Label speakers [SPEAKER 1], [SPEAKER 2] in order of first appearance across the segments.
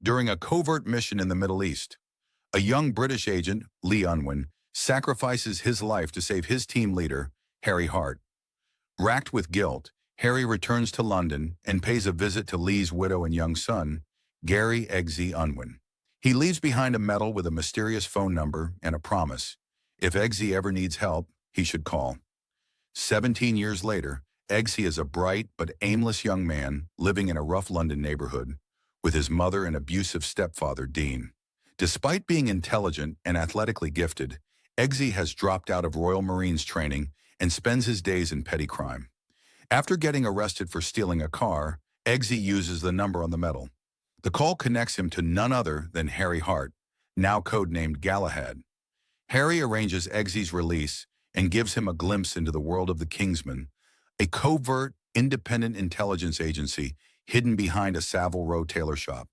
[SPEAKER 1] During a covert mission in the Middle East, a young British agent, Lee Unwin, sacrifices his life to save his team leader, Harry Hart. Racked with guilt, Harry returns to London and pays a visit to Lee's widow and young son, Gary Eggsy Unwin. He leaves behind a medal with a mysterious phone number and a promise. If Eggsy ever needs help, he should call. 17 years later, Eggsy is a bright but aimless young man living in a rough London neighborhood with his mother and abusive stepfather, Dean. Despite being intelligent and athletically gifted, Eggsy has dropped out of Royal Marines training and spends his days in petty crime. After getting arrested for stealing a car, Eggsy uses the number on the medal. The call connects him to none other than Harry Hart, now codenamed Galahad. Harry arranges Eggsy's release and gives him a glimpse into the world of the Kingsman, a covert, independent intelligence agency hidden behind a Savile Row tailor shop.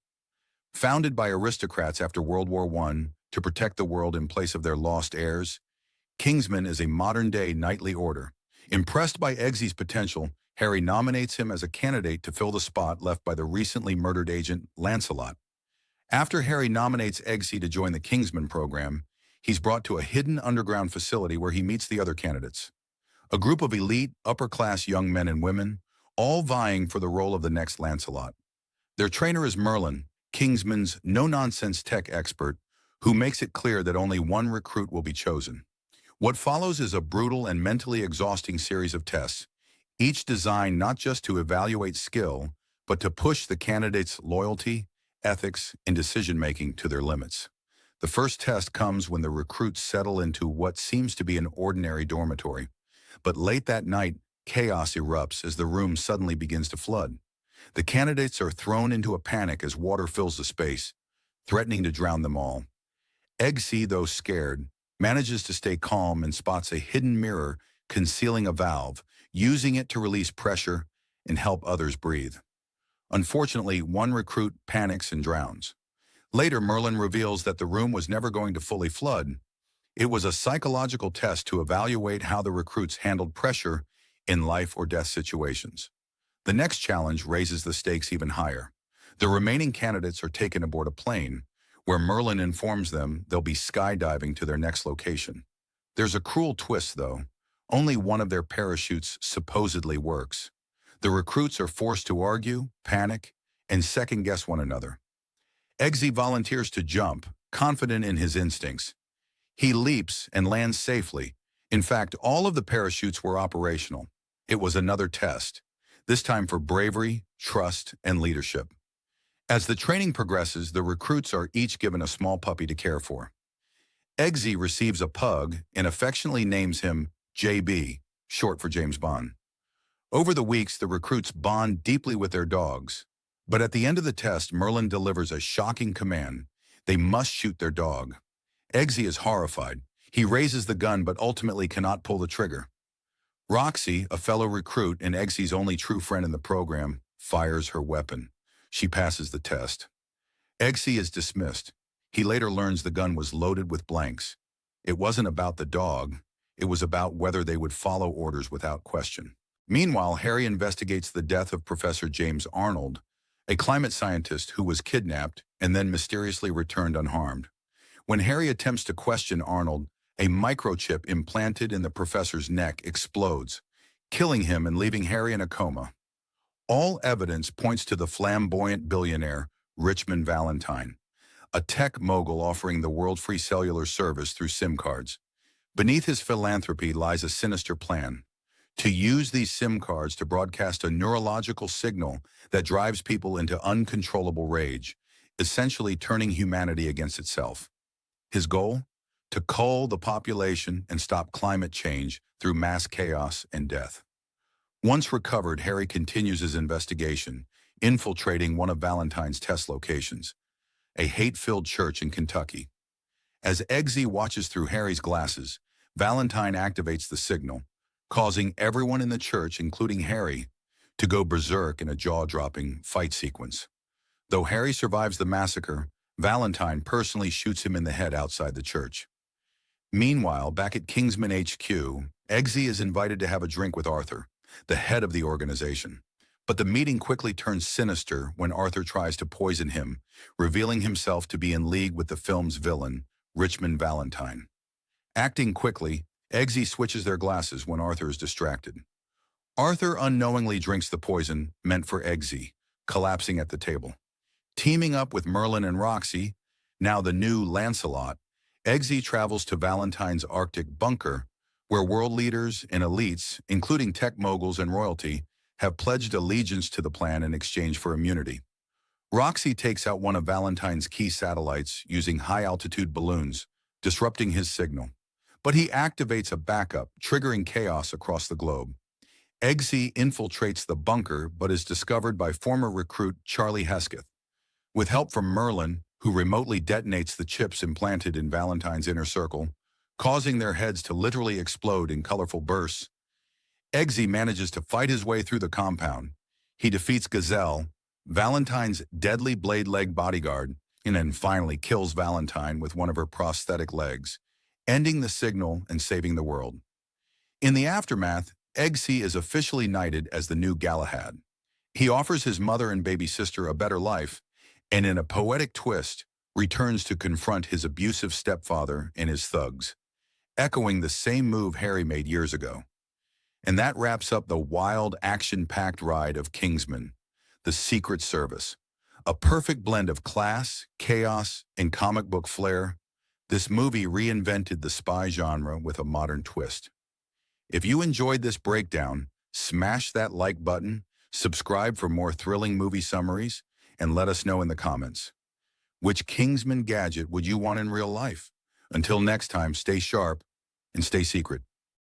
[SPEAKER 1] Founded by aristocrats after World War I to protect the world in place of their lost heirs, Kingsman is a modern-day knightly order. Impressed by Eggsy's potential, Harry nominates him as a candidate to fill the spot left by the recently murdered agent Lancelot. After Harry nominates Eggsy to join the Kingsman program, he's brought to a hidden underground facility where he meets the other candidates. A group of elite, upper-class young men and women, all vying for the role of the next Lancelot. Their trainer is Merlin, Kingsman's no-nonsense tech expert, who makes it clear that only one recruit will be chosen. What follows is a brutal and mentally exhausting series of tests, each designed not just to evaluate skill, but to push the candidate's loyalty, ethics, and decision-making to their limits. The first test comes when the recruits settle into what seems to be an ordinary dormitory. But late that night, chaos erupts as the room suddenly begins to flood. The candidates are thrown into a panic as water fills the space, threatening to drown them all. Eggsy, though scared, manages to stay calm and spots a hidden mirror concealing a valve, using it to release pressure and help others breathe. Unfortunately, one recruit panics and drowns. Later, Merlin reveals that the room was never going to fully flood. It was a psychological test to evaluate how the recruits handled pressure in life or death situations. The next challenge raises the stakes even higher. The remaining candidates are taken aboard a plane, where Merlin informs them they'll be skydiving to their next location. There's a cruel twist, though. Only one of their parachutes supposedly works. The recruits are forced to argue, panic, and second-guess one another. Eggsy volunteers to jump, confident in his instincts. He leaps and lands safely. In fact, all of the parachutes were operational. It was another test, this time for bravery, trust, and leadership. As the training progresses, the recruits are each given a small puppy to care for. Eggsy receives a pug and affectionately names him JB, short for James Bond. Over the weeks, the recruits bond deeply with their dogs. But at the end of the test, Merlin delivers a shocking command. They must shoot their dog. Eggsy is horrified. He raises the gun but ultimately cannot pull the trigger. Roxy, a fellow recruit and Eggsy's only true friend in the program, fires her weapon. She passes the test. Eggsy is dismissed. He later learns the gun was loaded with blanks. It wasn't about the dog. It was about whether they would follow orders without question. Meanwhile, Harry investigates the death of Professor James Arnold, a climate scientist who was kidnapped and then mysteriously returned unharmed. When Harry attempts to question Arnold, a microchip implanted in the professor's neck explodes, killing him and leaving Harry in a coma. All evidence points to the flamboyant billionaire, Richmond Valentine, a tech mogul offering the world free cellular service through SIM cards. Beneath his philanthropy lies a sinister plan: to use these SIM cards to broadcast a neurological signal that drives people into uncontrollable rage, essentially turning humanity against itself. His goal? To cull the population and stop climate change through mass chaos and death. Once recovered, Harry continues his investigation, infiltrating one of Valentine's test locations, a hate-filled church in Kentucky. As Eggsy watches through Harry's glasses, Valentine activates the signal, causing everyone in the church, including Harry, to go berserk in a jaw-dropping fight sequence. Though Harry survives the massacre, Valentine personally shoots him in the head outside the church. Meanwhile, back at Kingsman HQ, Eggsy is invited to have a drink with Arthur, the head of the organization. But the meeting quickly turns sinister when Arthur tries to poison him, revealing himself to be in league with the film's villain, Richmond Valentine. Acting quickly, Eggsy switches their glasses when Arthur is distracted. Arthur unknowingly drinks the poison meant for Eggsy, collapsing at the table. Teaming up with Merlin and Roxy, now the new Lancelot, Eggsy travels to Valentine's Arctic bunker, where world leaders and elites, including tech moguls and royalty, have pledged allegiance to the plan in exchange for immunity. Roxy takes out one of Valentine's key satellites using high-altitude balloons, disrupting his signal. But he activates a backup, triggering chaos across the globe. Eggsy infiltrates the bunker but is discovered by former recruit Charlie Hesketh. With help from Merlin, who remotely detonates the chips implanted in Valentine's inner circle, causing their heads to literally explode in colorful bursts, Eggsy manages to fight his way through the compound. He defeats Gazelle, Valentine's deadly blade-leg bodyguard, and then finally kills Valentine with one of her prosthetic legs, ending the signal and saving the world. In the aftermath, Eggsy is officially knighted as the new Galahad. He offers his mother and baby sister a better life, and in a poetic twist, returns to confront his abusive stepfather and his thugs, echoing the same move Harry made years ago. And that wraps up the wild, action-packed ride of Kingsman, the Secret Service. A perfect blend of class, chaos, and comic book flair, this movie reinvented the spy genre with a modern twist. If you enjoyed this breakdown, smash that like button, subscribe for more thrilling movie summaries, and let us know in the comments. Which Kingsman gadget would you want in real life? Until next time, stay sharp and stay secret.